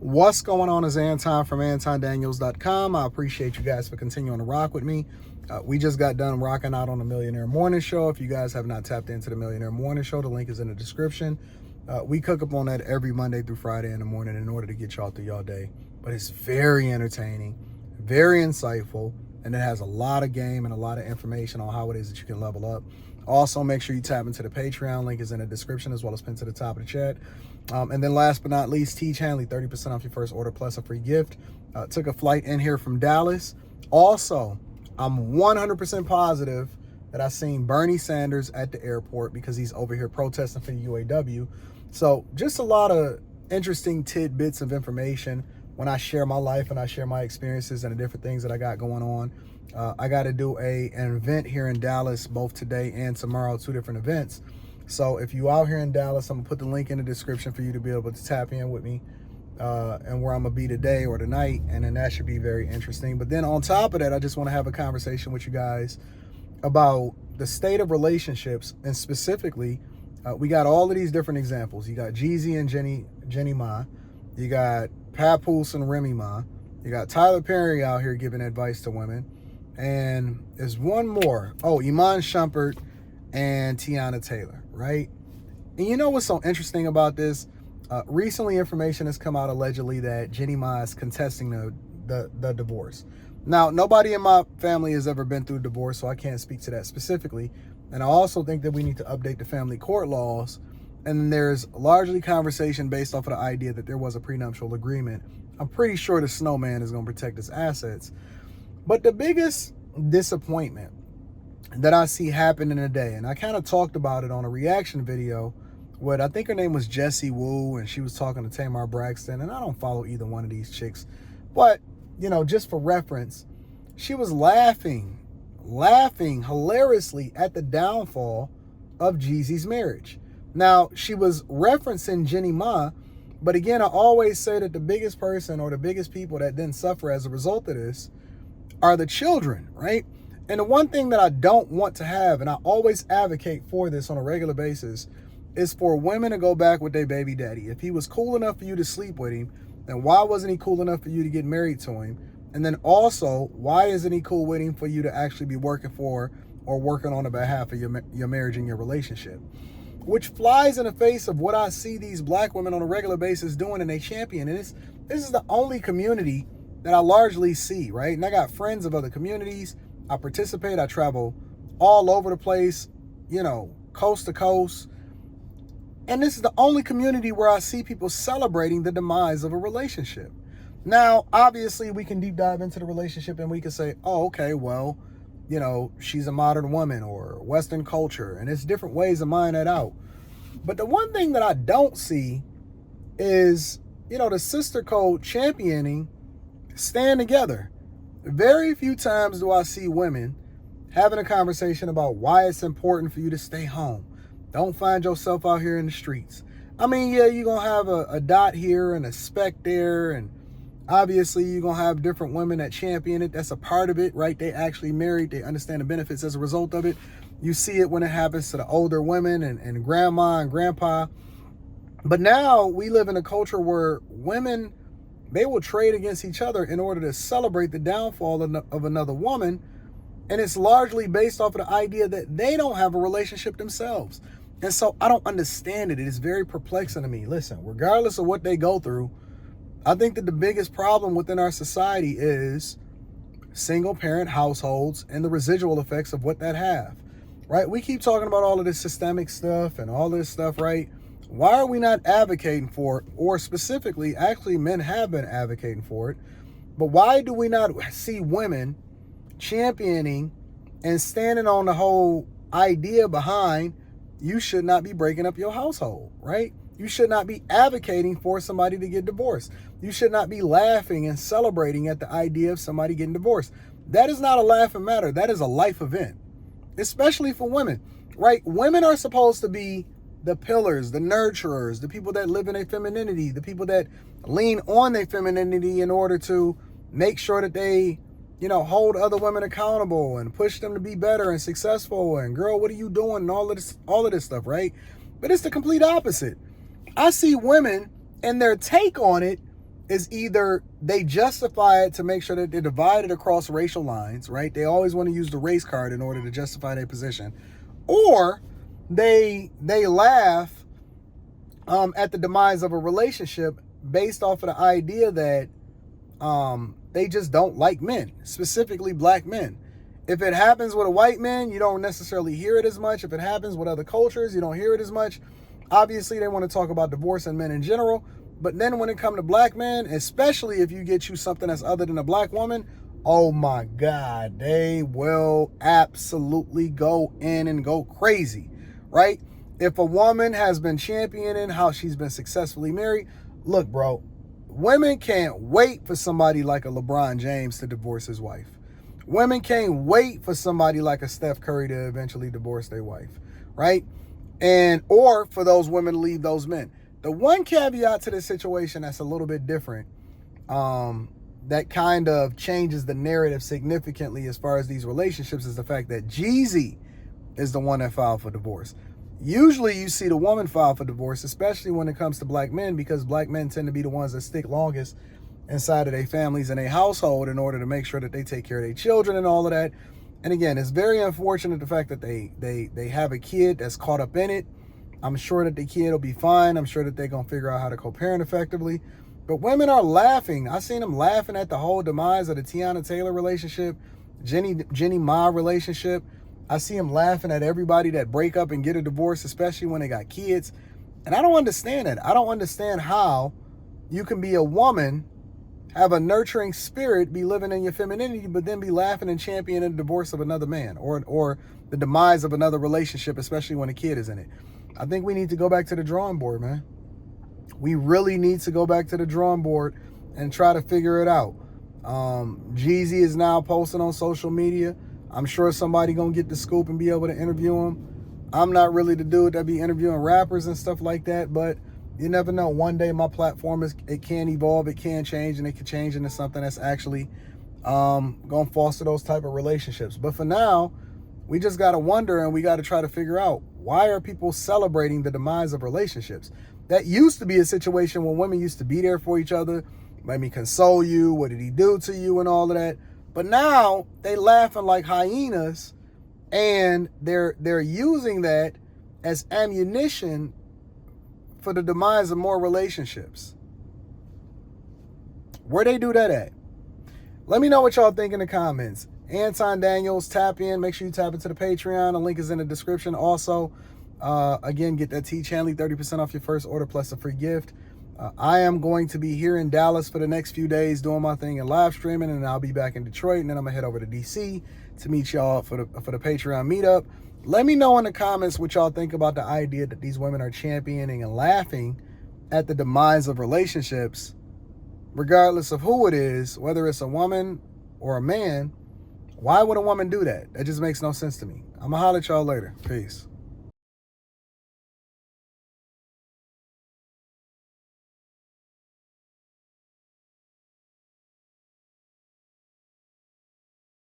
What's going on is Anton from AntonDaniels.com. I appreciate you guys for continuing to rock with me. We just got done rocking out on the Millionaire Morning Show. If you guys have not tapped into the Millionaire Morning Show, the link is in the description. We cook up on that every Monday through Friday in the morning in order to get y'all through y'all day. But it's very entertaining, very insightful, and it has a lot of game and a lot of information on how it is that you can level up. Also, make sure you tap into the Patreon. Link is in the description as well as pinned to the top of the chat. And then last but not least, Teach Hanley, 30% off your first order plus a free gift. Took a flight in here from Dallas. Also, I'm 100% positive that I seen Bernie Sanders at the airport because he's over here protesting for the UAW. So just a lot of interesting tidbits of information when I share my life and I share my experiences and the different things that I got going on. I got to do an event here in Dallas both today and tomorrow, 2 different events. So if you out here in Dallas, I'm gonna put the link in the description for you to be able to tap in with me and where I'm gonna be today or tonight, and then that should be very interesting. But then on top of that, I just want to have a conversation with you guys about the state of relationships, and specifically, we got all of these different examples. You got Jeezy and Jeannie Mai, you got Papoose and Remy Ma, you got Tyler Perry out here giving advice to women, and there's one more. Oh, Iman Shumpert and Tiana Taylor, right? And you know what's so interesting about this? Recently, information has come out allegedly that Jeannie Mai is contesting the divorce. Now, nobody in my family has ever been through divorce, so I can't speak to that specifically. And I also think that we need to update the family court laws. And there's largely conversation based off of the idea that there was a prenuptial agreement. I'm pretty sure the snowman is going to protect his assets. But the biggest disappointment that I see happening today, and I kind of talked about it on a reaction video with, I think her name was Jessie Woo, and she was talking to Tamar Braxton, and I don't follow either one of these chicks, but, you know, just for reference, she was laughing hilariously at the downfall of Jeezy's marriage. Now, she was referencing Jeannie Mai, but again, I always say that the biggest person or the biggest people that didn't suffer as a result of this are the children, right? And the one thing that I don't want to have, and I always advocate for this on a regular basis, is for women to go back with their baby daddy. If he was cool enough for you to sleep with him, then why wasn't he cool enough for you to get married to him? And then also, why isn't he cool with him for you to actually be working for or working on the behalf of your marriage and your relationship? Which flies in the face of what I see these black women on a regular basis doing, and they champion. And this is the only community that I largely see, right? And I got friends of other communities. I participate, I travel all over the place, you know, coast to coast. And this is the only community where I see people celebrating the demise of a relationship. Now, obviously, we can deep dive into the relationship and we can say, oh, okay, well, you know, she's a modern woman or Western culture, and it's different ways of minding that out. But the one thing that I don't see is, you know, the sister code championing stand together. Very few times do I see women having a conversation about why it's important for you to stay home. Don't find yourself out here in the streets. I mean, yeah, you're going to have a dot here and a speck there, and obviously you're going to have different women that champion it. That's a part of it, right? They actually married. They understand the benefits as a result of it. You see it when it happens to the older women and grandma and grandpa. But now we live in a culture where women, they will trade against each other in order to celebrate the downfall of another woman. And it's largely based off of the idea that they don't have a relationship themselves. And so I don't understand it. It is very perplexing to me. Listen, regardless of what they go through, I think that the biggest problem within our society is single parent households and the residual effects of what that have, right? We keep talking about all of this systemic stuff and all this stuff, right? Why are we not advocating for it? Or specifically, actually, men have been advocating for it. But why do we not see women championing and standing on the whole idea behind you should not be breaking up your household, right? You should not be advocating for somebody to get divorced. You should not be laughing and celebrating at the idea of somebody getting divorced. That is not a laughing matter. That is a life event, especially for women, right? Women are supposed to be the pillars, the nurturers, the people that live in their femininity, the people that lean on their femininity in order to make sure that they, you know, hold other women accountable and push them to be better and successful. And girl, what are you doing? And all of this stuff, right? But it's the complete opposite. I see women and their take on it is either they justify it to make sure that they're divided across racial lines, right? They always want to use the race card in order to justify their position, or they laugh at the demise of a relationship based off of the idea that they just don't like men, specifically black men. If it happens with a white man, you don't necessarily hear it as much. If it happens with other cultures, you don't hear it as much. Obviously, they want to talk about divorce and men in general. But then when it comes to black men, especially if you get you something that's other than a black woman, oh my God, they will absolutely go in and go crazy, right? If a woman has been championing how she's been successfully married, look, bro, women can't wait for somebody like a LeBron James to divorce his wife. Women can't wait for somebody like a Steph Curry to eventually divorce their wife, right? Or for those women to leave those men. The one caveat to this situation that's a little bit different, that kind of changes the narrative significantly as far as these relationships, is the fact that Jeezy is the one that filed for divorce. Usually you see the woman file for divorce, especially when it comes to black men, because black men tend to be the ones that stick longest inside of their families and their household in order to make sure that they take care of their children and all of that. And again, it's very unfortunate the fact that they have a kid that's caught up in it. I'm sure that the kid will be fine. I'm sure that they're going to figure out how to co-parent effectively. But women are laughing. I've seen them laughing at the whole demise of the Tiana Taylor relationship, Jeannie Mai relationship. I see them laughing at everybody that break up and get a divorce, especially when they got kids. And I don't understand that. I don't understand how you can be a woman, have a nurturing spirit, be living in your femininity, but then be laughing and championing the divorce of another man or the demise of another relationship, especially when a kid is in it. I think we need to go back to the drawing board, man. We really need to go back to the drawing board and try to figure it out. Jeezy is now posting on social media. I'm sure somebody gonna get the scoop and be able to interview him. I'm not really the dude that be interviewing rappers and stuff like that, but you never know. One day my platform it can evolve, it can change, and it can change into something that's actually gonna foster those type of relationships. But for now, we just gotta wonder, and we gotta try to figure out, why are people celebrating the demise of relationships? That used to be a situation when women used to be there for each other. Let me console you. What did he do to you? And all of that. But now they laughing like hyenas, and they're using that as ammunition for the demise of more relationships. Where they do that at? Let me know what y'all think in the comments. Anton Daniels, tap in. Make sure you tap into the Patreon. The link is in the description. Also, again, get that T Chanley 30% off your first order plus a free gift. I am going to be here in Dallas for the next few days doing my thing and live streaming, and I'll be back in Detroit, and then I'm gonna head over to DC to meet y'all for the Patreon meetup. Let me know in the comments what y'all think about the idea that these women are championing and laughing at the demise of relationships, regardless of who it is, whether it's a woman or a man. Why would a woman do that? That just makes no sense to me. I'm gonna holler at y'all later. Peace.